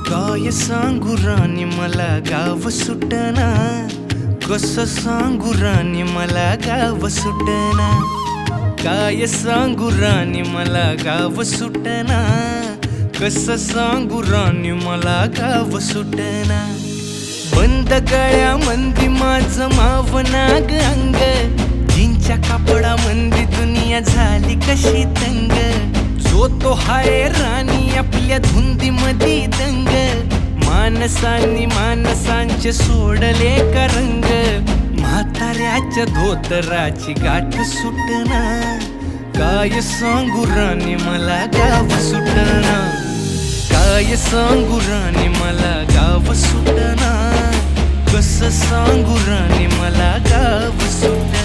काय सांगू राणी मला गाव सुटना, कसं सांगू राणी मला गाव सुटना. काय सांगू राणी मला गाव सुटना, कसं सांगू राणी मला गाव सुटना. बंद गळ्यामंदी माझं मावनाग अंग, जीनच्या कापडामंदी दुनिया झाली कशी तंग. जो तो हाय राणी आपल्या धुंदीमधी दंग, माणसांनी माणसांचे सोडले का रंग. म्हाताऱ्याच्या धोतराची गाठ सुटना, काय सांगू राणी मला गाव सुटना. काय सांगू राणी मला गाव सुटना, कसं सांगू राणी मला गाव सुटना.